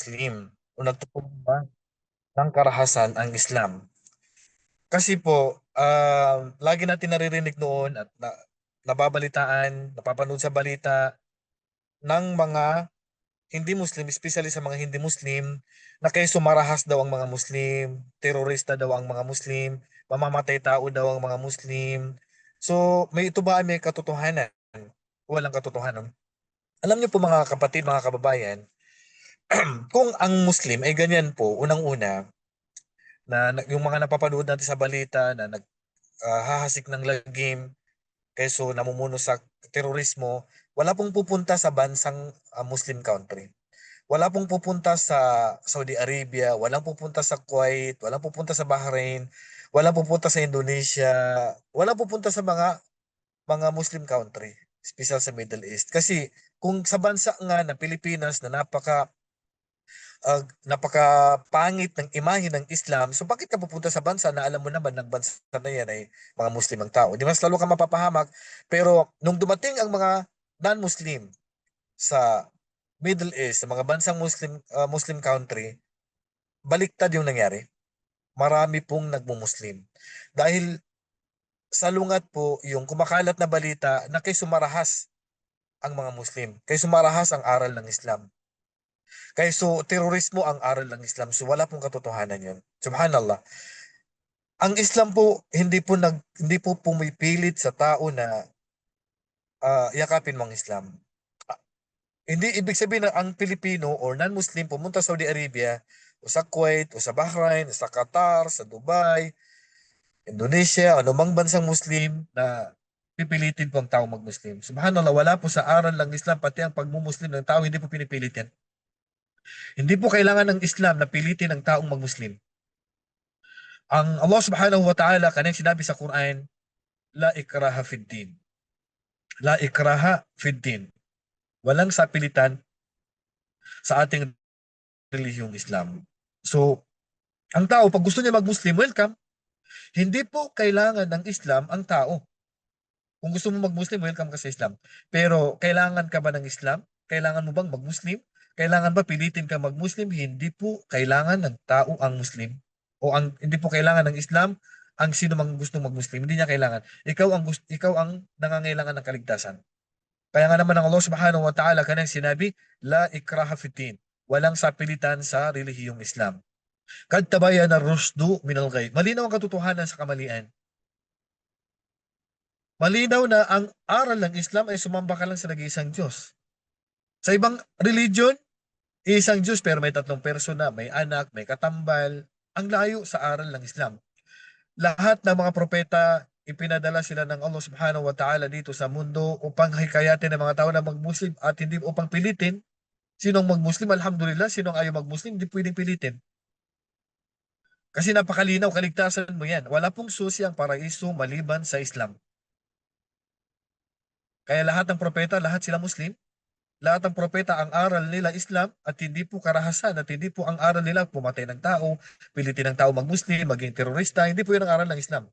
Muslim o nagtutumba ng karahasan ang Islam. Kasi po, lagi natin naririnig noon at nababalitaan, napapanood sa balita ng mga hindi Muslim, especially sa mga hindi Muslim, na kaya sumarahas daw ang mga Muslim, terorista daw ang mga Muslim, mamamatay tao daw ang mga Muslim. So, may ito ba ay may katotohanan? Walang katotohanan. Alam niyo po mga kapatid, mga kababayan, kung ang Muslim ay ganyan po, unang-una, yung mga napapanood natin sa balita na hahasik ng lagim, keso namumuno sa terorismo, wala pong pupunta sa bansang Muslim country. Wala pong pupunta sa Saudi Arabia, walang pupunta sa Kuwait, walang pupunta sa Bahrain, walang pupunta sa Indonesia, walang pupunta sa mga Muslim country, special sa Middle East. Kasi kung sa bansa nga na Pilipinas na napakapangit ng imahe ng Islam, so bakit ka pupunta sa bansa na alam mo naman ng bansa na yan ay mga Muslim ang tao? Di mas lalo ka mapapahamak. Pero nung dumating ang mga non-Muslim sa Middle East, sa mga bansang Muslim country, baliktad yung nangyari. Marami pong nagmumuslim. Dahil salungat po yung kumakalat na balita na kay sumarahas ang mga Muslim. Kay sumarahas ang aral ng Islam. Kaya so, terorismo ang aral ng Islam. So, wala pong katotohanan yun. Subhanallah. Ang Islam po, hindi po pumipilit sa tao na yakapin mong Islam. Ah, Hindi ibig sabihin na ang Pilipino or non-Muslim pumunta sa Saudi Arabia, o sa Kuwait, o sa Bahrain, o sa Qatar, sa Dubai, Indonesia, anumang bansang Muslim na pipilitin po ang tao mag-Muslim. Subhanallah, wala po sa aral ng Islam, pati ang pagmumuslim ng tao, hindi po pinipilit yan. Hindi po kailangan ng Islam na pilitin ang taong mag-Muslim. Ang Allah subhanahu wa ta'ala, kanyang sinabi sa Quran, La ikraha fid din. La ikraha fid din. Walang sapilitan sa ating relihiyong Islam. So, ang tao, pag gusto niya mag-Muslim, welcome. Hindi po kailangan ng Islam ang tao. Kung gusto mo mag-Muslim, welcome ka sa Islam. Pero, kailangan ka ba ng Islam? Kailangan mo bang mag-Muslim? Kailangan ba pilitin ka mag-Muslim? Hindi po kailangan ng tao ang Muslim. Hindi po kailangan ng Islam ang sino mang gusto mag-Muslim. Hindi niya kailangan. Ikaw ang nangangailangan ng kaligtasan. Kaya nga naman ang Allah Subhanahu wa Ta'ala kanang sinabi, La ikraha fitin. Walang sapilitan sa relihiyong Islam. Kad tabayan na rusdu minal ghay. Malinaw ang katotohanan sa kamalian. Malinaw na ang aral ng Islam ay sumamba ka lang sa nag-iisang Diyos. Sa ibang religion, isang Diyos pero may tatlong persona, may anak, may katambal. Ang layo sa aral ng Islam. Lahat ng mga propeta, ipinadala sila ng Allah Subhanahu wa Ta'ala dito sa mundo upang hikayatin ng mga tao na mag-Muslim at hindi upang pilitin. Sinong mag-Muslim, alhamdulillah, sinong ayaw mag-Muslim, hindi pwedeng pilitin. Kasi napakalinaw, kaligtasan mo yan. Wala pong susi ang paraiso maliban sa Islam. Kaya lahat ng propeta, lahat sila Muslim. Lahat ng propeta, ang aral nila Islam at hindi po karahasan at hindi po ang aral nila pumatay ng tao, pilitin ng tao mag-Muslim, maging terorista. Hindi po yun ang aral ng Islam.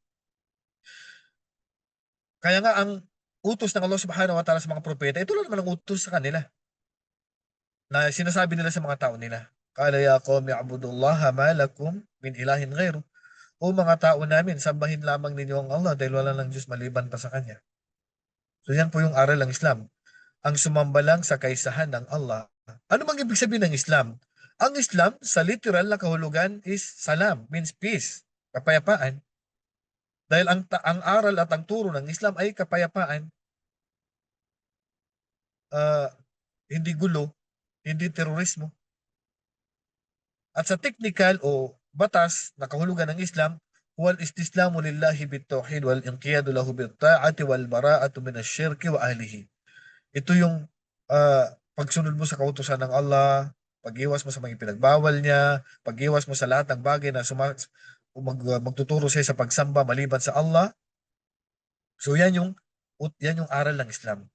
Kaya nga ang utos ng Allah Subhanahu wa Ta'ala sa mga propeta, ito lang naman ang utos sa kanila na sinasabi nila sa mga tao nila. Qala ya qawmi abudullaha ma lakum min ilahin ghairu. O mga tao namin, sambahin lamang ninyo ang Allah dahil wala ng Diyos maliban pa sa Kanya. So yan po yung aral ng Islam. Ang sumamba lang sa kaisahan ng Allah. Ano bang ibig sabihin ng Islam? Ang Islam, sa literal na kahulugan is salam, means peace, kapayapaan. Dahil ang aral at ang turo ng Islam ay kapayapaan, ah, hindi gulo, hindi terorismo. At sa technical o batas na kahulugan ng Islam, wal istislamu lillahi bit-tauhid wal inqiyadu lahu bit-ta'ati wal bara'atu min asy-syirki wa ahlihi. Ito yung pagsunod mo sa kautusan ng Allah, pag-iwas mo sa mga pinagbawal niya, pag-iwas mo sa lahat ng bagay na magtuturo sa'yo sa pagsamba maliban sa Allah. So yan yung aral ng Islam.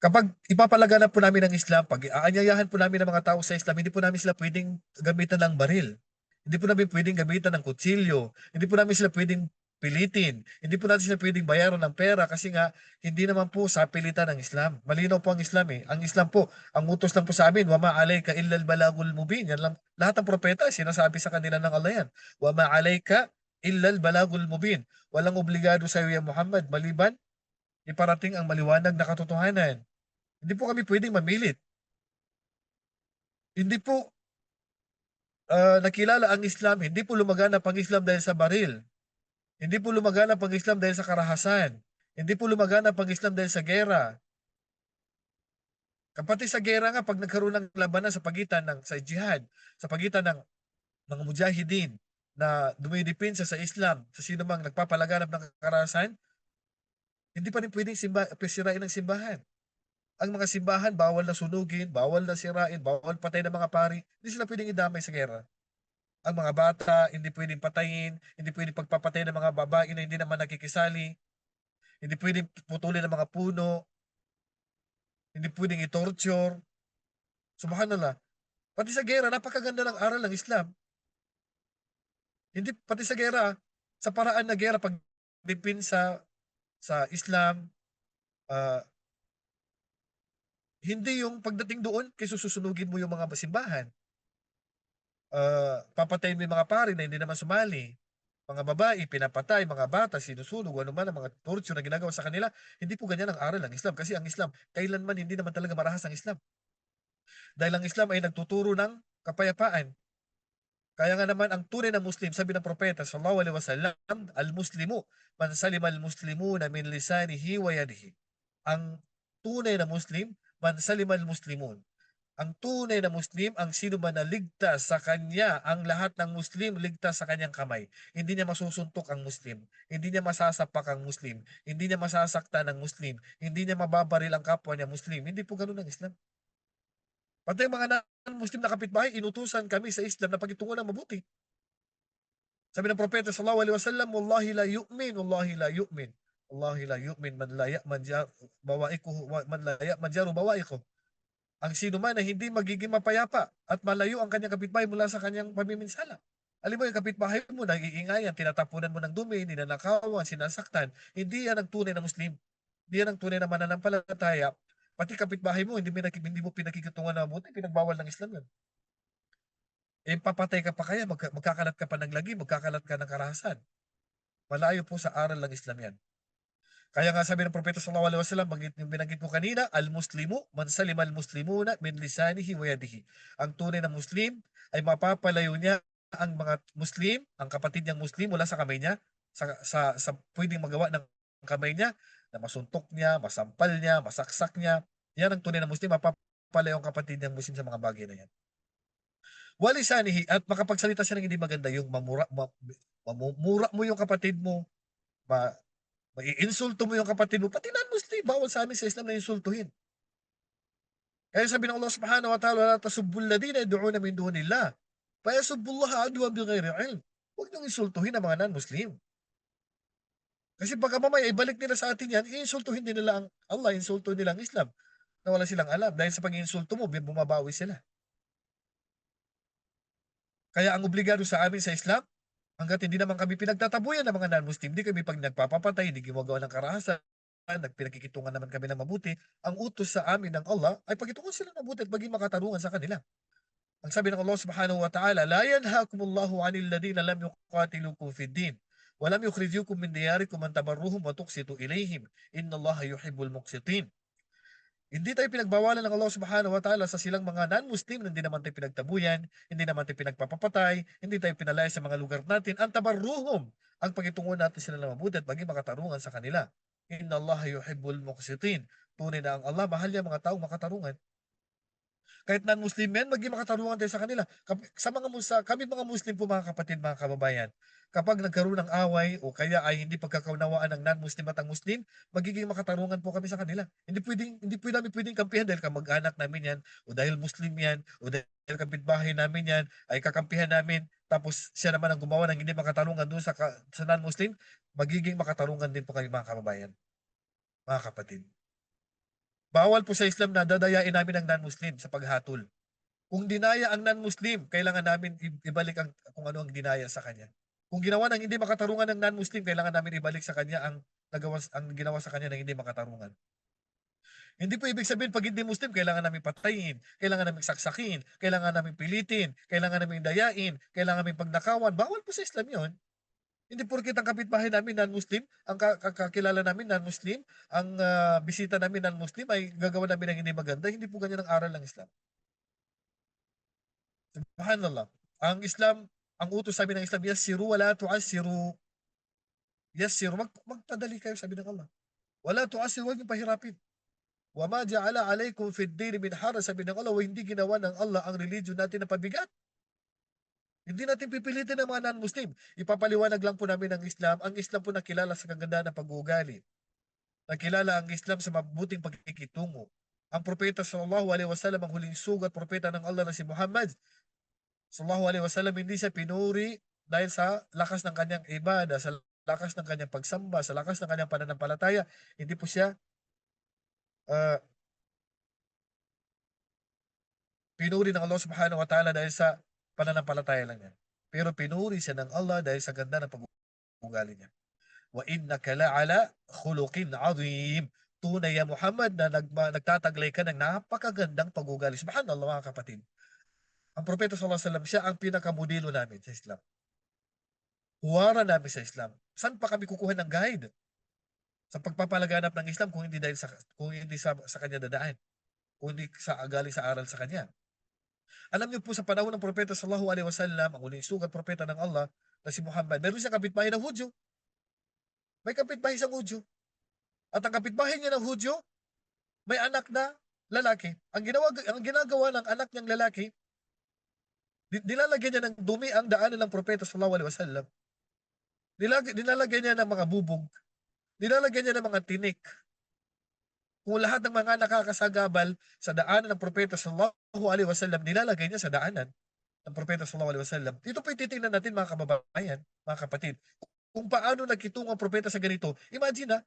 Kapag ipapalaganap po namin ng Islam, pag aanyayahan po namin ng mga tao sa Islam, hindi po namin sila pwedeng gamitan ng baril. Hindi po namin pwedeng gamitan ng kutsilyo. Hindi po namin sila pwedeng pilitin. Hindi po natin sila pwedeng bayaran ng pera kasi nga hindi naman po sa pilitan ng Islam. Malinaw po ang Islam eh. Ang Islam po, ang utos lang po sa amin, wa ma alayka illa al-balagul mubin. Yan lang. Lahat ng propeta sinasabi sa kanila ng Allah yan. Wa ma alayka illa al-balagul mubin. Walang obligado sa iyo ya Muhammad maliban iparating ang maliwanag na katotohanan. Hindi po kami pwedeng mamilit. Hindi po nakilala ang Islam, hindi po lumaganap ang Islam dahil sa baril. Hindi po lumaganap ang Islam dahil sa karahasan. Hindi po lumaganap ang Islam dahil sa gera. Kapati sa gera nga, pag nagkaroon ng labanan sa pagitan ng sa jihad, sa pagitan ng mga mujahidin na dumidepensa sa Islam, sa sino mang nagpapalaganap ng karahasan, hindi pa rin pwedeng sirain ng simbahan. Ang mga simbahan, bawal na sunugin, bawal na sirain, bawal patay ng mga pari. Hindi sila pwedeng idamay sa gera. Ang mga bata, hindi pwedeng patayin, hindi pwedeng pagpapatay ng mga babae na hindi naman nakikisali, hindi pwedeng putulin ng mga puno, hindi pwedeng i-torture. Subhanallah. Pati sa gera, napakaganda ng aral ng Islam. Hindi pati sa gera, sa paraan na gera pag sa Islam, ah, hindi yung pagdating doon, kasi susunugin mo yung mga simbahan. Papatayin mo yung mga pari na hindi naman sumali. Mga babae, pinapatay, mga bata, sinusunog, ano man ang mga torture na ginagawa sa kanila. Hindi po ganyan ang aral ng Islam. Kasi ang Islam, kailanman hindi naman talaga marahas ang Islam. Dahil ang Islam ay nagtuturo ng kapayapaan. Kaya nga naman ang tunay na Muslim, sabi ng propeta sallallahu alaihi wasallam, al-muslimu man salima al-muslimuna min lisanihi wa yadihi. Ang tunay na Muslim, man salima al-muslimun. Ang tunay na Muslim, ang sino man na ligtas sa kanya, ang lahat ng Muslim ligtas sa kanyang kamay. Hindi niya masusuntok ang Muslim. Hindi niya masasapak ang Muslim. Hindi niya masasaktan ang Muslim. Hindi niya mababaril ang kapwa niya Muslim. Hindi po ganun ang Islam. Pati yung mga non-Muslim na kapitbahay, inutusan kami sa Islam na pagitungan ng mabuti. Sabi ng propeta sallallahu alaihi wasallam, wallahi la yu'min, wallahi la yu'min. Wallahi la yu'min man la ya'man bawaikuhu, man la ya'man jaru bawaikuhu. Ang sino man na hindi magiging mapayapa at malayo ang kanyang kapitbahay mula sa kanyang pamiminsala. Alam mo yung kapitbahay mo, nag-iingayan, tinatapunan mo ng dumi, ninanakawan, sinasaktan. Hindi yan ang tunay na Muslim. Hindi yan ang tunay na mananampalataya. Pati kapitbahay mo, hindi mo pinakikitungan na mabuti, pinagbawal ng Islam yun. Eh, papatay ka pa kaya, magkakalat ka pa ng lagi, magkakalat ka ng karahasan. Malayo po sa aral ng Islam yan. Kaya nga sabi ng propeta sallallahu alaihi wasallam, yung binanggit ko kanina, al-muslimu man salima al-muslimuna min lisanihi wa yadihi. Ang tunay na Muslim ay mapapalayo niya ang mga Muslim, ang kapatid niyang Muslim mula sa kamay niya, sa pwedeng magawa ng kamay niya, na masuntok niya, masampal niya, masaksak niya. Yan ang tunay na Muslim, mapapalayo ang kapatid niyang Muslim sa mga bagay na yan. Walisanihi, at makapagsalita siya ng hindi maganda, yung mamura mo yung kapatid mo, maiinsulto mo yung kapatid mo, pati non-Muslim, bawal sa amin sa Islam na insultuhin. Kaya sabi ng Allah subhanahu wa ta'ala, la tasubbul ladina yad'una min dunillah, fa yasubbullaha adwan bighairi ilm. Huwag niyong insultuhin ang mga non-Muslim. Kasi baka mamaya ibalik nila sa atin yan, iinsultuhin din nila ang Allah, insulto nila ang Islam na wala silang alam. Dahil sa pag-insulto mo, bumabawi sila. Kaya ang obligado sa amin sa Islam, hanggat hindi naman kami pinagtatabuyan ng mga non-Muslim, hindi kami pag nagpapapatay, hindi gumagawa ng karahasan, nagpinakikitungan naman kami ng mabuti, ang utos sa amin ng Allah ay pagitungan sila ng mabuti at maging makatarungan sa kanila. Ang sabi ng Allah subhanahu wa ta'ala, la yanhaakumullahu 'anil ladina lam yuqatilukum fid din wa lam yukhrijukum min diyarikum an tabarruhum wa tuqsitu ilayhim. Innallaha yuhibbul muqsitin. Hindi tayo pinagbawalan ng Allah subhanahu wa ta'ala sa silang mga non-Muslim na hindi naman tayo pinagtabuyan, hindi naman tayo pinagpapapatay, hindi tayo pinalaya sa mga lugar natin. Ang tabarruhum, ang pagitungo natin sila na mabuti at maging makatarungan sa kanila. Inna Allah yuhibbul muqsitin. Tunay na ang Allah, mahal niya mga taong makatarungan. Kahit non-Muslim yan, maging makatarungan tayo sa kanila. Kami mga Muslim po mga kapatid, mga kababayan, kapag nagkaroon ng away o kaya ay hindi pagkakaunawaan ng non-Muslim at ang Muslim, magiging makatarungan po kami sa kanila. Hindi po namin pwedeng kampihan dahil kamag-anak namin yan, o dahil Muslim yan, o dahil kapitbahay namin yan, ay kakampihan namin, tapos siya naman ang gumawa ng hindi makatarungan doon sa non-Muslim, magiging makatarungan din po kami mga kababayan, mga kapatid. Bawal po sa Islam na dadayain namin ang non-Muslim sa paghatol. Kung dinaya ang non-Muslim, kailangan namin ibalik kung ano ang dinaya sa kanya. Kung ginawa ng hindi makatarungan ng non-Muslim, kailangan namin ibalik sa kanya ang ginawa sa kanya ng hindi makatarungan. Hindi po ibig sabihin pag hindi Muslim, kailangan namin patayin, kailangan namin saksakin, kailangan namin pilitin, kailangan namin dayain, kailangan namin pagnakawan. Bawal po sa Islam yun. Hindi porket ang kapitbahay namin non-Muslim, ang kakilala namin non-Muslim, ang bisita namin non-Muslim ay gagawa namin ng hindi maganda. Hindi po ganyan ang aral ng Islam. Subhanallah. Ang Islam, ang utos sabi ng Islam, yassiru wala tu'assiru. Yassiru, magpadali kayo sabi ng Allah. Wala tu'assiru, huwag yung pahirapin. Wa ma ja'ala alaykum fid din min haraj, sabi ng Allah, hindi ginawa ng Allah ang religion natin na pabigat. Hindi natin pipilitin ang mga non-Muslim. Ipapaliwanag lang po namin ang Islam. Ang Islam po nakilala sa kagandahan ng pag-uugali. Nakilala ang Islam sa mabuting pagkikitungo. Ang propeta sallallahu alaihi wasallam, ang huling sugat propeta ng Allah na si Muhammad sallallahu alaihi wasallam, hindi siya pinuri dahil sa lakas ng kanyang ibada, sa lakas ng kanyang pagsamba, sa lakas ng kanyang pananampalataya. Hindi po siya uh, pinuri ng Allah subhanahu wa ta'ala dahil sa pananampalataya lang niya. Pero pinuri siya ng Allah dahil sa ganda ng pag-uugali niya. Wa innaka la'ala khuluqin azim. Tunay ya Muhammad na nagtataglay ka ng napakagandang pag-uugali. Subhanallah mga kapatid. Ang propeta sallallahu alaihi wasallam, siya ang pinakamodelo namin sa Islam. Huwara namin sa Islam. Saan pa kami kukuha ng guide sa pagpapalaganap ng Islam kung hindi dahil sa kanya dadaan, kung hindi sa galing sa aral sa kanya. Alam niyo po sa panahon ng propeta sallallahu alaihi wasallam, ang uling sugat propeta ng Allah na si Muhammad, meron siyang kapitbahay ng Hudyo. May kapitbahay siyang Hudyo. At ang kapitbahay niya ng Hudyo, may anak na lalaki. Ang ginagawa ng anak niyang lalaki, nilalagyan niya ng dumi ang daanan ng propeta sallallahu alaihi wasallam. Nilalagyan niya ng mga bubog. Nilalagyan niya ng mga tinik. Kung lahat ng mga nakakasagabal sa daanan ng propeta sallallahu alaihi wasallam, nilalagay niya sa daanan ng propeta sallallahu alaihi wasallam. Dito po titingnan natin mga kababayan, mga kapatid, kung paano nagkitungo ang propeta sa ganito. Imagine na,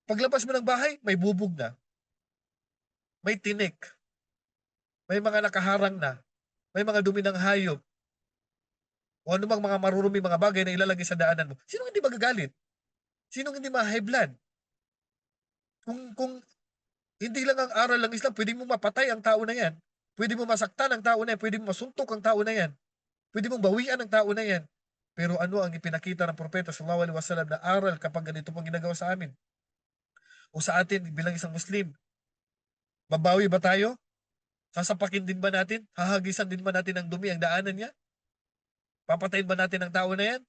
paglabas mo ng bahay, may bubog na, may tinik, may mga nakaharang na, may mga dumi ng hayop, o ano bang mga marurumi mga bagay na ilalagay sa daanan mo. Sino hindi magagalit? Sino hindi ma-high blood? Kung hindi lang ang aral ng Islam, pwede mo mapatay ang tao na yan. Pwede mo masaktan ang tao na yan. Pwede mo masuntok ang tao na yan. Pwede mong bawian ang tao na yan. Pero ano ang ipinakita ng propeta sallallahu alaihi wasallam na aral kapag ganito pong ginagawa sa amin? O sa atin bilang isang Muslim, babawi ba tayo? Sasapakin din ba natin? Hahagisan din ba natin ng dumi ang daanan niya? Papatayin ba natin ang tao na yan?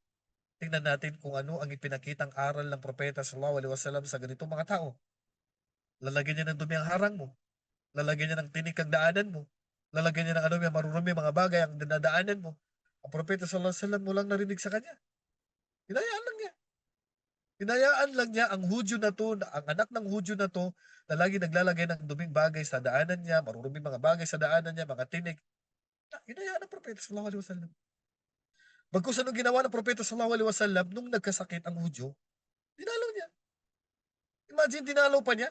Tingnan natin kung ano ang ipinakitang aral ng propeta sallallahu alaihi wasallam sa ganitong mga tao. Lalagyan niya ng dumi ang harang mo. Lalagyan niya ng tinik ang daanan mo. Lalagyan niya ng ano yung marurumi mga bagay ang dinadaanan mo. Ang propeta sallallahu alaihi wasallam mo lang narinig sa kanya. Hinayaan lang niya. Hinayaan lang niya ang Hudyo na to, ang anak ng Hudyo na to, na lagi naglalagay ng duming bagay sa daanan niya, maruruming mga bagay sa daanan niya, mga tinik. Hinayaan ng propeta sallallahu alaihi wasallam. Bagkus anong ginawa ng propeta sallallahu alaihi wasallam nung nagkasakit ang Hudyo, dinalaw niya. Imagine, dinalaw pa niya.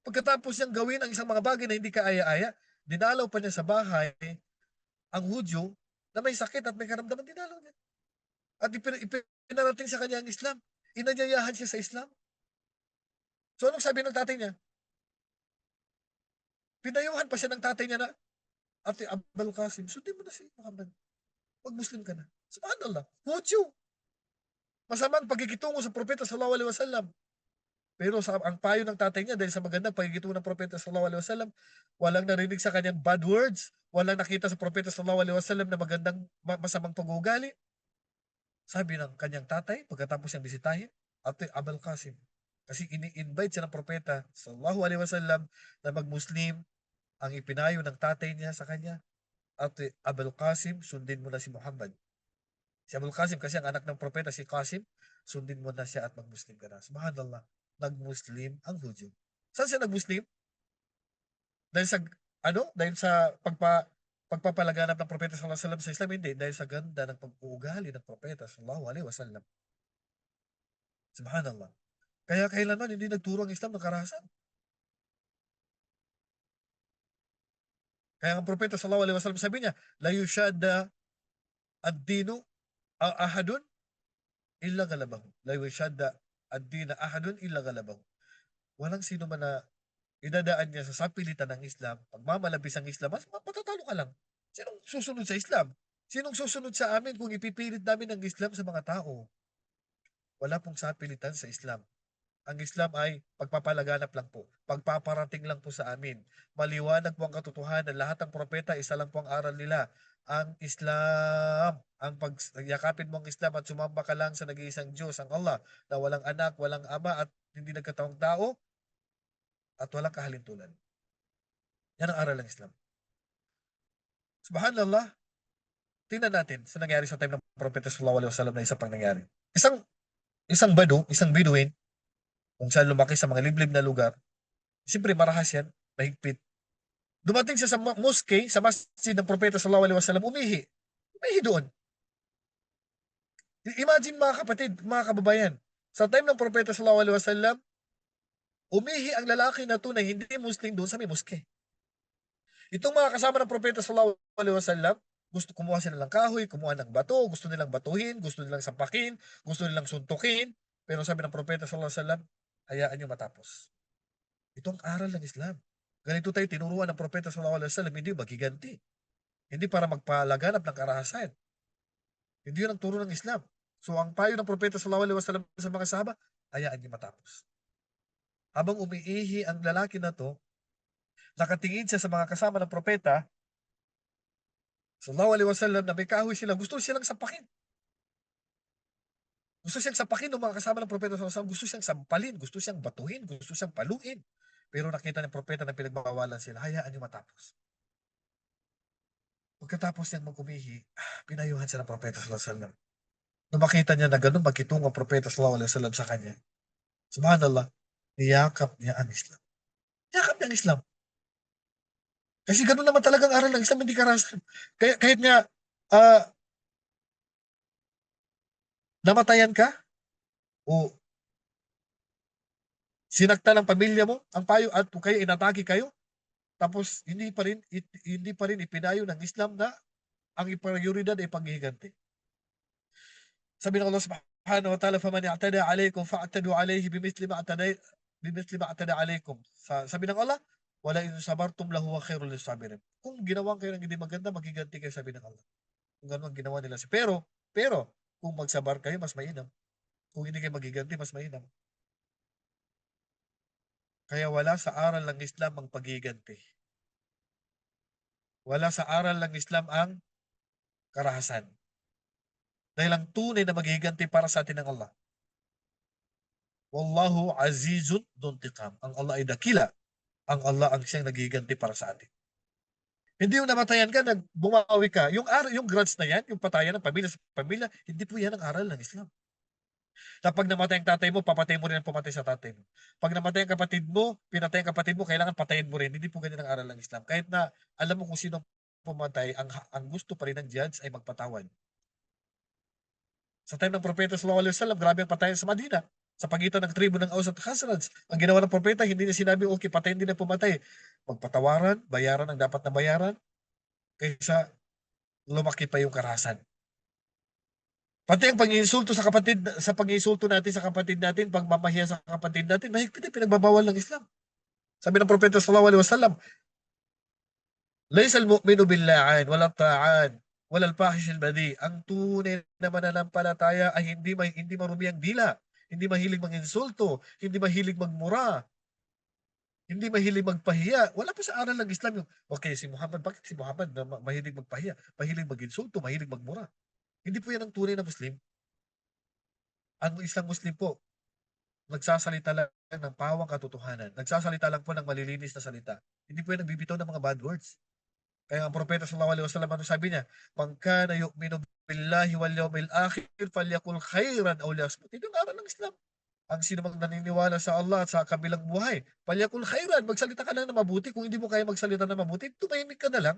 Pagkatapos niyang gawin ang isang mga bagay na hindi kaaya-aya, dinalaw pa niya sa bahay ang Hudyo na may sakit at may karamdaman, dinalaw niya. At ipinarating sa kanya ang Islam. Inanyayahan siya sa Islam. So anong sabi ng tatay niya? Pinayuhan pa siya ng tatay niya na, Ate Abdul Qasim, sundin mo na si Muhammad. Mag-Muslim ka na. Subhanallah. Hudyo. Masamang pagkikitungo sa propeta sallallahu alaihi wasallam. Pero ang payo ng tatay niya dahil sa magandang pagkikitungo ng propeta sallallahu alaihi wasallam, walang narinig sa kanyang bad words, walang nakita sa propeta sallallahu alaihi wasallam na magandang masamang pag-uugali. Sabi ng kanyang tatay pagkatapos niyang bisitahin, Ate Abdul Qasim. Kasi ini-invite siya ng propeta sallallahu alaihi wasallam na mag-Muslim. Ang ipinayo ng tatay niya sa kanya, Ate Abul Qasim, sundin mo na si Muhammad. Si Abul Qasim kasi ang anak ng propeta si Qasim, sundin mo na siya at mag-Muslim ka na. Subhanallah, nag-Muslim ang Hudyo. Saan siya nag-Muslim? Dahil sa Dahil sa pagpapalaganap ng propeta sallallahu alaihi wasallam sa Islam, hindi dahil sa ganda ng pag-uugali ng propeta sallallahu alaihi wasallam. Subhanallah. Kaya kailanman hindi nagturo ang Islam ng karahasan. Kaya ang propeta sallallahu alaihi wasallam sabi niya, la yushadda ad-dinu ahadun illa ghalabahu. La yushadda ad-din ahadun illa ghalabahu. Walang sino man na idadaan niya sa sapilitan ng Islam, pagmamalabis ang Islam, matatalo ka lang. Sinong susunod sa Islam? Sinong susunod sa amin kung ipipilit namin ang Islam sa mga tao? Wala pong sapilitan sa Islam. Ang Islam ay pagpapalaganap lang po. Pagpaparating lang po sa amin. Maliwanag po ang katotohanan. Lahat ng propeta, isa lang po ang aral nila. Ang Islam. Ang pagyakapin mo ang Islam at sumamba ka lang sa nag-iisang Diyos, ang Allah, na walang anak, walang ama at hindi nagkatawang tao at walang kahalintulad. Yan ang aral ng Islam. Subhanallah, tingnan natin sa nangyari sa time ng Propeta sallallahu alaihi wasallam na isa pang nangyari. Isang isang Bedouin, kung saan lumaki sa mga liblib na lugar, siyempre marahas yan, mahigpit. Dumating siya sa mosque, sa masjid ng Propeta sallallahu alaihi wasallam, umihi. Umihi doon. Imagine mga kapatid, mga kababayan, sa time ng Propeta sallallahu alaihi wasallam, umihi ang lalaki na tunay hindi Muslim doon sa may mosque. Itong mga kasama ng Propeta sallallahu alaihi wasallam, gusto kumuha sila ng kahoy, kumuha ng bato, gusto nilang batuhin, gusto nilang sapakin, gusto nilang suntukin. Pero sabi ng Propeta sallallahu alaihi wasallam, hayaan niyo matapos. Ito ang aral ng Islam. Ganito tayo tinuruan ng Propeta sallallahu alaihi wasallam, hindi magiganti. Hindi para magpalaganap ng karahasan. Hindi yun ang turo ng Islam. So ang payo ng Propeta sallallahu alaihi wasallam sa mga sahaba, hayaan niyo matapos. Habang umiihi ang lalaki na to, nakatingin siya sa mga kasama ng Propeta sallallahu alaihi wasallam na may kahoy sila, gusto silang sapakin. Gusto siyang sapakin ng mga kasama ng Propeta sallallahu alaihi wasallam, gusto siyang sampalin, gusto siyang batuhin, gusto siyang paluin. Pero nakita ng Propeta na pinagbawalan sila, hayaan niyo matapos. Pagkatapos niyang mag-umihi, pinayuhan siya ng Propeta sallallahu alaihi wasallam. Nung makita niya na ganun magkitungo ang Propeta sallallahu alaihi wasallam sa kanya, subhanallah, niyakap niya ang Islam. Niyakap niya ang Islam. Kasi ganun naman talagang aral ng Islam, hindi karahasan. Kaya, kahit nga, ah, namatayan ka, o sinakta ng pamilya mo, ang payo, at kung kayo inatake kayo, tapos hindi pa rin ipinayo ng Islam na ang prioridad ay paghihiganti. Sabi ng Allah subhanahu wa ta'ala, faman i'tada alaykum fa'tadu alayhi bimithli ma i'tada alaykum. Sabi ng Allah, wala in sabartum lahu wa khairul lisabirin. Kung ginawa kayo ng hindi maganda, maghiganti kayo, sabi ng Allah. Kung gano'n ang ginawa nila. Pero, kung magsabar kayo, mas mainam. Kung hindi kayo maghiganti, mas mainam. Kaya wala sa aral ng Islam ang paghiganti. Wala sa aral ng Islam ang karahasan. Dahil ang tunay na maghiganti para sa atin ng Allah. Wallahu azizun duntiqam. Ang Allah ay dakila. Ang Allah ang siyang naghiganti para sa atin. Hindi yung namatayan ka, bumawi ka. Yung grudge na yan, yung patayan ng pamilya sa pamilya, hindi po yan ang aral ng Islam. Na pag namatay ang tatay mo, papatay mo rin ang pumatay sa tatay mo. Pag namatay ang kapatid mo, pinatay ang kapatid mo, kailangan patayin mo rin. Hindi po ganyan ang aral ng Islam. Kahit na alam mo kung sino pumatay, ang gusto pa rin ng judge ay magpatawad. Sa time ng Propeta sallallahu alaihi wasallam, grabe ang patayan sa Madina. Sa pagitan ng tribo ng Aus at Khazraj. Ang ginawa ng Propeta, hindi niya sinabi, okay, patayin din ang pumatay. Magpatawaran, bayaran ang dapat na bayaran, kaysa lumaki pa yung karahasan. Pati ang pag-iinsulto sa pag-iinsulto natin sa kapatid natin, pagmamahiya sa kapatid natin, mahigpit ang pinagbabawal ng Islam. Sabi ng Propeta sallallahu alaihi wasallam, "Laysa al-mu'minu bil-la'an wala ta'an, wala al-fahish al-badi." Ang tunay na mananampalataya ay hindi marumi ang dila, hindi mahilig mag-insulto, hindi mahilig magmura, hindi mahilig magpahiya. Wala pa sa aral ng Islam yung, okay, si Muhammad, bakit si Muhammad na mahilig magpahiya, mahilig mag-insulto, mahilig magmura? Hindi po yan ang tunay na Muslim. Ang isang Muslim po, nagsasalita lang ng pawang katotohanan. Nagsasalita lang po ng malilinis na salita. Hindi po yan nagbibitaw ng mga bad words. Kaya ang Propeta sallallahu alaihi wasallam, ano sabi niya? "Man kana yu'minu billahi wal yawmil akhir falyakul khairan aw liyasmut." Ito ang aral ng Islam. Ang sino mang naniniwala sa Allah at sa kabilang buhay, falyakul khairan, magsalita ka lang na mabuti. Kung hindi mo kaya magsalita na mabuti, tumahimik ka na lang.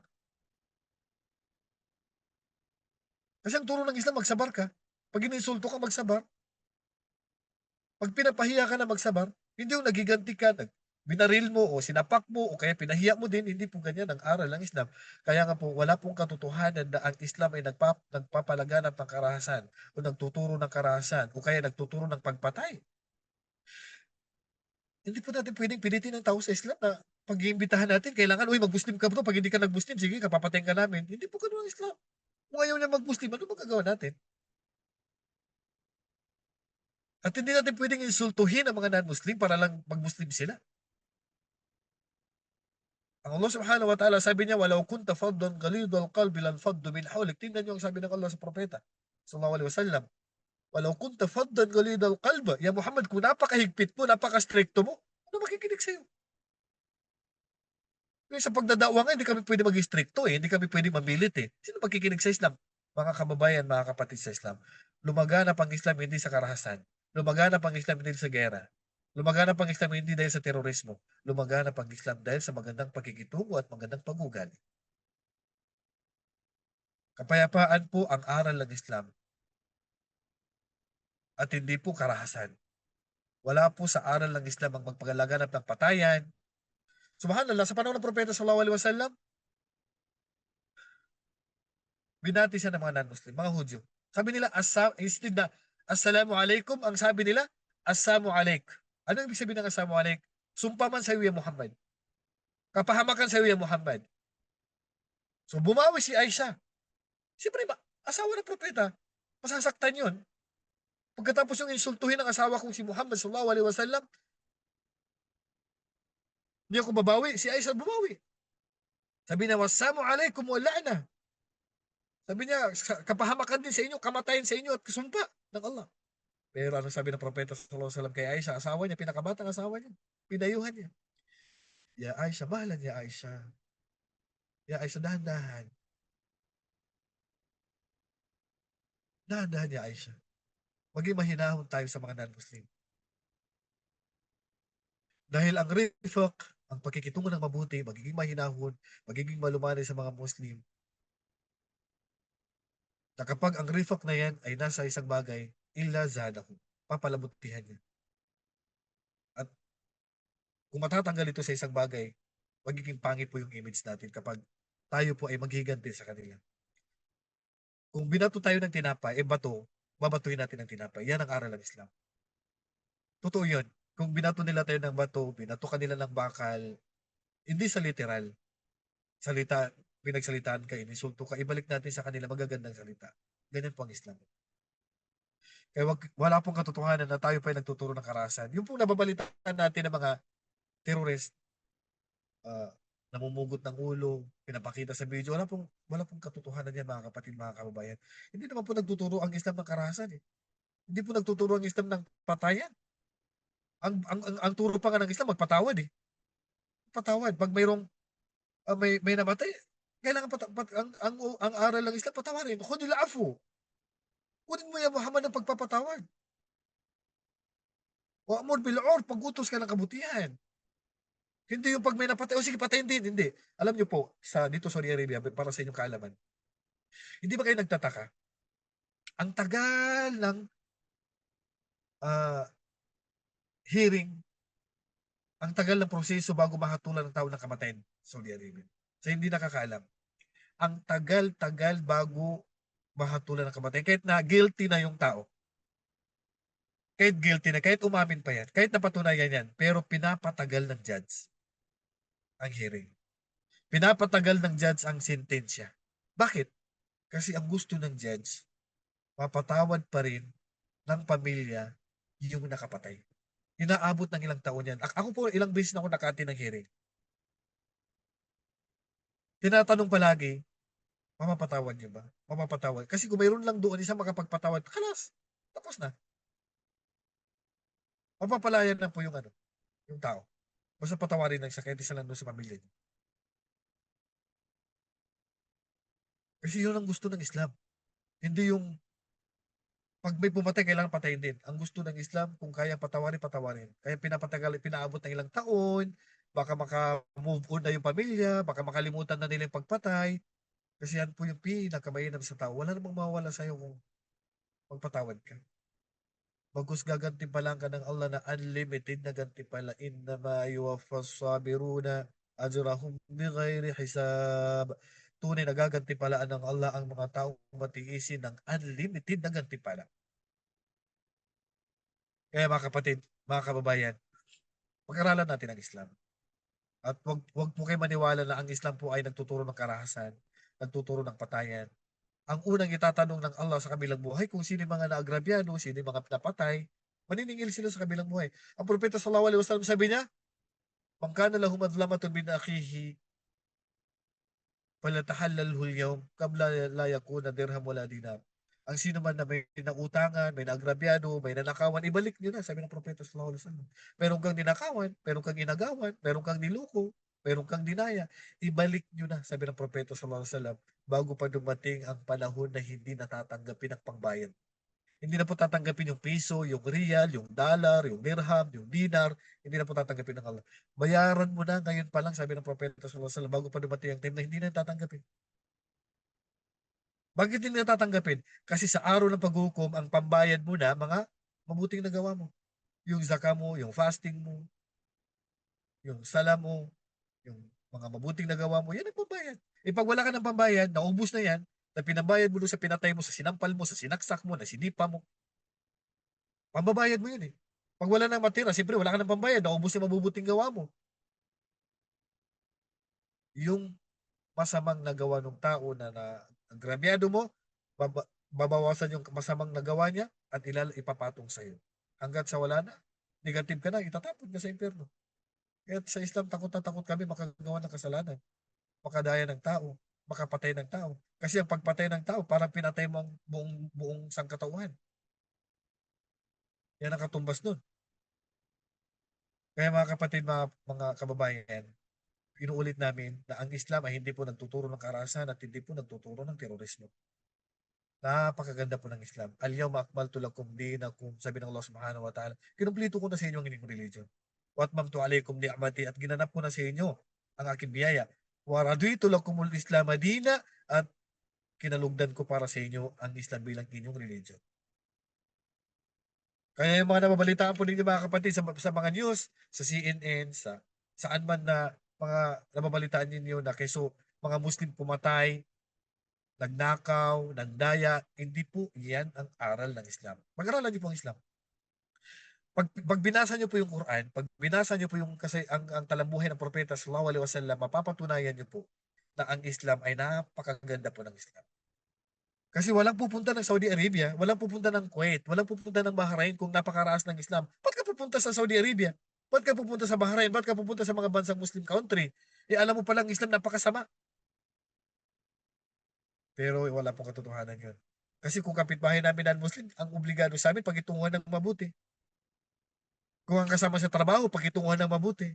Kasi ang turo ng Islam, magsabar ka. Pag ininsulto ka, magsabar. Pag pinapahiya ka na, magsabar. Hindi yung nagiganti ka, binaril mo o sinapak mo o kaya pinahiya mo din, hindi po ganyan ang aral ng Islam. Kaya nga po wala pong katotohanan na ang Islam ay nagpapalaganap ng karahasan o nagtuturo ng karahasan o kaya nagtuturo ng pagpatay. Hindi po natin pwedeng pilitin ang tao sa Islam na pag-iimbitahan natin kailangan, "Uy, mag-Muslim ka ba 'pag hindi ka nag-Muslim, sige ka papatayin ka namin." Hindi po gano'n ang Islam. Kung ayaw niya mag-Muslim, ano magagawa natin? At hindi natin pwedeng insultuhin ang mga non-Muslim para lang mag-Muslim sila. Ang Allah Subhanahu wa Ta'ala sabi niya, "Walau kunta faddan ghalidhal qalbi lanfaddu min hawlik." Tingnan niyo ang sabi ng Allah sa propeta sallallahu alaihi wasallam, "Walau kunta faddan ghalidhal qalbi." Ya Muhammad, kung napakahigpit mo, napaka-strikto mo, ano makikinig sa'yo? Kasi sa pagdadakwa nga, hindi kami pwede maging strikto eh, hindi kami pwede mamilit eh. Sino makikinig sa Islam? Mga kababayan, mga kapatid sa Islam, lumaganap ang Islam hindi sa karahasan. Lumaganap ang Islam hindi sa gera. Lumaganap ang Islam hindi dahil sa terorismo. Lumaganap ang Islam dahil sa magandang pakikitungo at magandang pag-uugali. Kapayapaan po ang aral ng Islam at hindi po karahasan. Wala po sa aral ng Islam ang magpagalaganap ng patayan. Subhanallah, sa panahon ng Propeta sallallahu alaihi wasallam, binati siya ng mga non-Muslim, mga Hudyo. Sabi nila, instead na Assalamu alaikum, ang sabi nila, Assamu alaik. Ano ibig sabihin ng Assamu alaik? Sumpaman sa iyo, ya Muhammad. Kapahamakan sa iyo, ya Muhammad. So bumawi si Aisha. Siyempre, asawa ng propeta. Masasaktan yun. Pagkatapos yung insultuhin ng asawa kong si Muhammad sallallahu alaihi wasallam, hindi ako babawi. Si Aisha bumawi. Sabi niya, Wassamu alaikum wa la'na. Sabi niya, kapahamakan din sa inyo, kamatayin sa inyo at kasumpa ng Allah. Pero ano sabi ng propeta sallallahu alaihi wasallam kay Aisha, asawa niya, pinakabatang asawa niya, pinayuhan niya. Ya Aisha, mahalan ya Aisha. Ya Aisha, dahan-dahan. Dahan-dahan ya Aisha. Maging mahinahon tayo sa mga non-Muslim. Dahil ang rifaq, ang pagkikitungo ng mabuti, magiging mahinahon, magiging malumanay sa mga Muslim, na kapag ang rifaq na yan ay nasa isang bagay, illa zadahu, papalabutihan niya. At kung matatanggal ito sa isang bagay, magiging pangit po yung image natin kapag tayo po ay maghiganti sa kanila. Kung binato tayo ng tinapay, bato, babatuhin natin ng tinapay. Yan ang aral ng Islam. Totoo yun. Kung binato nila tayo ng bato, binato kanila ng bakal, hindi sa literal. Salita, pinagsalitaan ka, inisulto ka, ibalik natin sa kanila magagandang salita. Ganyan po ang Islam. Kaya wala pong katotohanan na tayo pa ay nagtuturo ng karahasan. Yung pong nababalitaan natin ng mga terrorist, uh, namumugot ng ulo, pinapakita sa video, wala pong katotohanan yan mga kapatid, mga kababayan. Hindi naman po nagtuturo ang Islam ng karahasan eh. Hindi po nagtuturo ang Islam ng patayan. Ang turo pa nga ng Islam, magpatawad eh. Patawad. Pag may namatay, kailangan ang aral ng Islam, patawarin. Khudil afu. Kunin mo yan, Muhammad, ng pagpapatawad. Wa'mur bil 'urf, pag-utos ka ng kabutihan. Hindi yung 'pag may napatay, "O sige, patayin din." Hindi. Alam niyo po, dito sa Saudi Arabia, para sa inyong kaalaman, hindi ba kayo nagtataka? Ang tagal ng, ah, hearing, ang tagal ng proseso bago mahatulan ng tao ng kamatayan sa Saudi Arabia. Sa hindi nakakaalam, ang tagal-tagal bago mahatulan ng kamatayan kahit na guilty na yung tao. Kahit guilty na, kahit umamin pa yan, kahit napatunayan yan, pero pinapatagal ng judge ang hearing. Pinapatagal ng judge ang sentensya. Bakit? Kasi ang gusto ng judge, mapatawad pa rin ng pamilya yung nakapatay. Inaabot ng ilang taon yan. Ako po, ilang beses na ako nakati ng hearing. Tinatanong palagi, mapapatawad niyo ba? Mapapatawad. Kasi kung mayroon lang doon isang makapagpatawad, kalas, tapos na. Mapapalayan na po yung tao. Basta patawarin lang siya kahit isa lang doon sa pamilya niya. Kasi yun ang gusto ng Islam. Hindi yung pag may pumatay, kailangan patayin din. Ang gusto ng Islam, kung kaya patawarin, patawarin. Kaya pinapatagal, pinaabot ng ilang taon, baka maka-move on na yung pamilya, baka makalimutan na nila yung pagpatay. Kasi yan po yung pinakamainam sa tao. Wala namang mawawala sa'yo kung magpatawad ka. Bagkus gagantimpalaan ka ng Allah na unlimited na gantimpala. Innama yuwaffas sabiruna ajrahum bighairi hisab. Tunay na gagantimpalaan ng Allah ang mga taong matiisin ng unlimited na gantimpala. Kaya mga kapatid, mga kababayan, pag-aralan natin ang Islam. At wag po kayo maniwala na ang Islam po ay nagtuturo ng karahasan, nagtuturo ng patayan. Ang unang itatanong ng Allah sa kabilang buhay kung sino yung mga naagrabyado, sino yung mga napatay, maniningil sila sa kabilang buhay. Ang propeta sallallahu alaihi wasallam sabi niya, "Man kana lahu madlamatun min akhihi falatahallalhu al-yawm qabla la yakuna dirham wala dinar." Ang sino man na may nautangan, may naagrabyado, may nanakawan, ibalik niyo na, sabi ng propeta sallallahu alaihi wasallam. Meron kang ninakawan, meron kang inagawan, meron kang niloko, meron kang dinaya, ibalik niyo na, sabi ng propeta sallallahu alaihi wasallam, bago pa dumating ang panahon na hindi natatanggapin ang pangbayad. Hindi na po tatanggapin yung piso, yung real, yung dollar, yung dirham, yung dinar. Hindi na po tatanggapin ng Allah. Bayaran mo na ngayon pa lang, sabi ng propeta sallallahu alaihi wasallam, bago pa dumating ang time na hindi na tatanggapin. Bakit hindi na tatanggapin? Kasi sa araw ng paghukom, ang pambayad mo na mga mabuting nagawa mo. Yung zakah mo, yung fasting mo, yung sala mo, yung mga mabuting nagawa mo, yan ang pambayad. E pag wala ka ng pambayad, naubos na yan, na pinabayad mo doon sa pinatay mo, sa sinampal mo, sa sinaksak mo, na sinipa mo, pambabayad mo yun eh. Pag wala nang matira, siyempre wala ka ng pambayad, naubos yung mabubuting gawa mo. Yung masamang nagawa ng tao na agrabyado mo, babawasan yung masamang nagawa niya at ipapatong sa iyo. Hanggat sa wala na, negative ka na, itatapon ka sa impyerno. Kaya sa Islam, takot na takot kami makagawa ng kasalanan, makadaya ng tao, makapatay ng tao. Kasi ang pagpatay ng tao, parang pinatay mo ang buong sangkatauhan. Yan ang katumbas nun. Kaya mga kapatid, mga kababayan, inuulit namin na ang Islam ay hindi po nagtuturo ng karahasan at hindi po nagtuturo ng terorismo. Napakaganda po ng Islam. Al-yawma akmaltu lakum dinakum, sabi ng Allah Subhanahu wa Ta'ala. Kinumplito ko na sa inyo ang inyong religion. Wa atmamtu alaykum ni'mati, at ginanap ko na sa inyo ang aking biyaya. Wa raditu lakumul Islam madina, at kinalugdan ko para sa inyo ang Islam bilang inyong religion. Kaya yung mga nababalitaan po ninyo mga kapatid sa mga news, sa CNN, saan man na mga nababalitaan ninyo na keso mga Muslim pumatay, nagnakaw, nagdaya, hindi po yan ang aral ng Islam. Pag-aralan niyo po ang Islam. Pag binasa niyo po yung Quran, pag binasa niyo po yung kasi ang talambuhay ng propeta sallallahu alaihi wasallam, mapapatunayan niyo po na ang Islam ay napakaganda po ng Islam. Kasi walang pupunta ng Saudi Arabia, walang pupunta ng Kuwait, walang pupunta ng Bahrain kung napakaraas ng Islam. Ba't ka pupunta sa Saudi Arabia? Ba't ka pupunta sa Bahrain? Ba't ka pupunta sa mga bansang Muslim country? Eh alam mo palang Islam napakasama. Pero wala pong katotohanan yun. Kasi kung kapitbahay namin non-Muslim, ang obligado sa amin pakitunguhan ng mabuti. Kung ang kasama sa trabaho, pakitunguhan ng mabuti.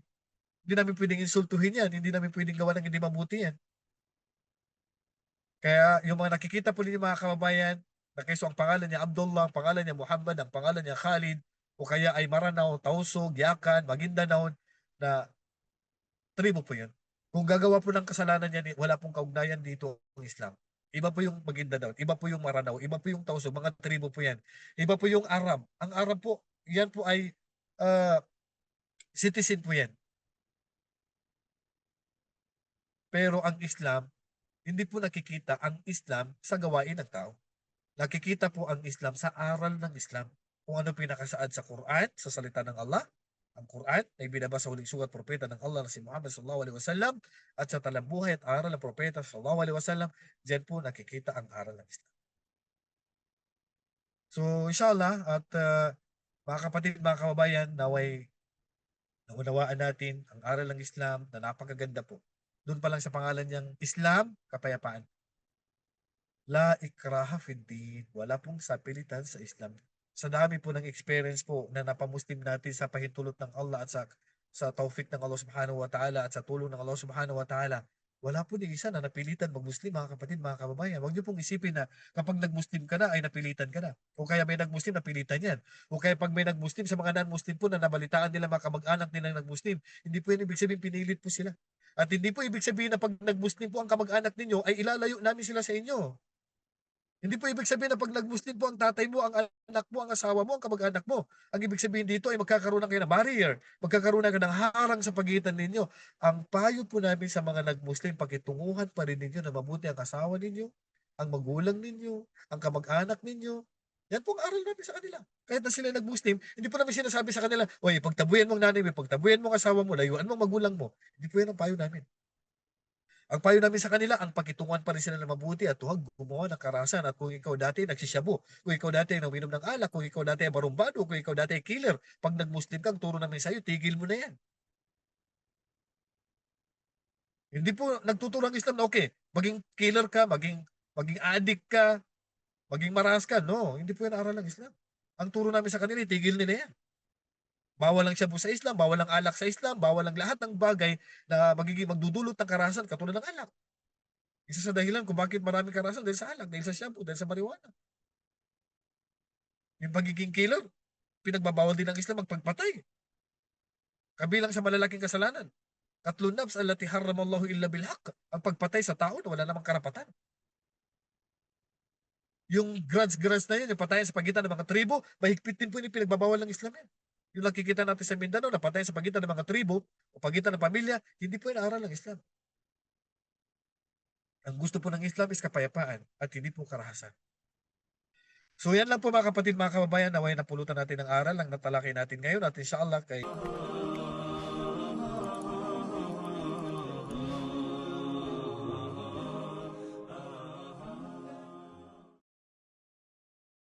Hindi namin pwedeng insultuhin yan. Hindi namin pwedeng gawa ng hindi mabuti yan. Kaya yung mga nakikita po ninyo mga kababayan, na keso ang pangalan niya Abdullah, ang pangalan niya Muhammad, ang pangalan niya Khalid, o kaya ay Maranao, Tausog, Yakan, Maguindanao, na tribo po yun. Kung gagawa po ng kasalanan yan, wala pong kaugnayan dito ang Islam. Iba po yung Maguindanao, iba po yung Maranao, iba po yung Tausog, mga tribo po yan. Iba po yung Arab. Ang Arab po, yan po ay uh, citizen po yan. Pero ang Islam, hindi po nakikita ang Islam sa gawain ng tao. Nakikita po ang Islam sa aral ng Islam. Kung ano pinakasaad sa Quran, sa salita ng Allah, ang Quran ay binabasa huling sugat propeta ng Allah na si Muhammad sallallahu alaihi wasallam, at sa talambuhay at aral ng propeta sallallahu alaihi wasallam, diyan po nakikita ang aral ng Islam. So inshallah at mga kapatid, mga kababayan, naway naunawaan natin ang aral ng Islam na napakaganda po. Doon pa lang sa pangalan niyang Islam, kapayapaan. La ikraha fid din. Wala pong sapilitan sa Islam. Sa dami po ng experience po na napamuslim natin sa pahintulot ng Allah at sa taufik ng Allah Subhanahu wa Ta'ala at sa tulong ng Allah Subhanahu wa Ta'ala, wala po ni isa na napilitan mag-Muslim, mga kapatid, mga kababayan. Huwag niyo pong isipin na kapag nag-Muslim ka na ay napilitan ka na. O kaya may nag-Muslim, napilitan yan. O kaya pag may nag-Muslim sa mga non-Muslim po na nabalitaan nila mga kamag-anak nilang nag-Muslim, hindi po yun ibig sabihin pinilit po sila. At hindi po ibig sabihin na pag nag-Muslim po ang kamag-anak ninyo ay ilalayo namin sila sa inyo. Hindi po ibig sabihin na pag nag-Muslim po ang tatay mo, ang anak mo, ang asawa mo, ang kamag-anak mo. Ang ibig sabihin dito ay magkakaroon na kayo ng barrier, magkakaroon na kayo ng harang sa pagitan ninyo. Ang payo po namin sa mga nag-Muslim, pakitunguhan pa rin ninyo na mabuti ang asawa ninyo, ang magulang ninyo, ang kamag-anak ninyo. Yan po ang aral namin sa kanila. Kahit na sila nag-Muslim, hindi po namin sinasabi sa kanila, oy, pagtabuyan mong nanay mo, pagtabuyan mong asawa mo, layuan mong magulang mo. Hindi po yan ang payo namin. Ang payo namin sa kanila, ang pakitunguhan pa rin sila na mabuti at huwag gumawa ng karahasan. At kung ikaw dati nagsisyabu, kung ikaw dati ay uminom ng alak, kung ikaw dati ay barumbado, kung ikaw dati ay killer, pag nag-Muslim ka, ang turo namin sa'yo, tigil mo na yan. Hindi po nagtuturo ang Islam na okay, maging killer ka, maging addict ka, maging maras ka. No, hindi po yan aral ng Islam. Ang turo namin sa kanila, tigil nila yan. Bawal ang shabu sa Islam, bawal ang alak sa Islam, bawal ang lahat ng bagay na magdudulot ng karahasan katulad ng alak. Isa sa dahilan kung bakit maraming karahasan dahil sa alak, dahil sa shabu, dahil sa marijuana. Yung pagiging killer, pinagbabawal din ng Islam ang pagpatay. Kabilang sa malalaking kasalanan. Tatlong nafs allati haramallahu illa bilhaq. Ang pagpatay sa tao na wala namang karapatan. Yung grudge na yun, yung patayan sa pagitan ng mga tribo, mahigpit din po yung pinagbabawal ng Islam yan. Yung nakikita natin sa Mindanao, na patayan sa pagitan ng mga tribo o pagitan ng pamilya, hindi po yung aral ng Islam. Ang gusto po ng Islam is kapayapaan at hindi po karahasan. So yan lang po mga kapatid, mga kababayan, naway napulutan natin ng aral ang natalakay natin ngayon at inshallah kay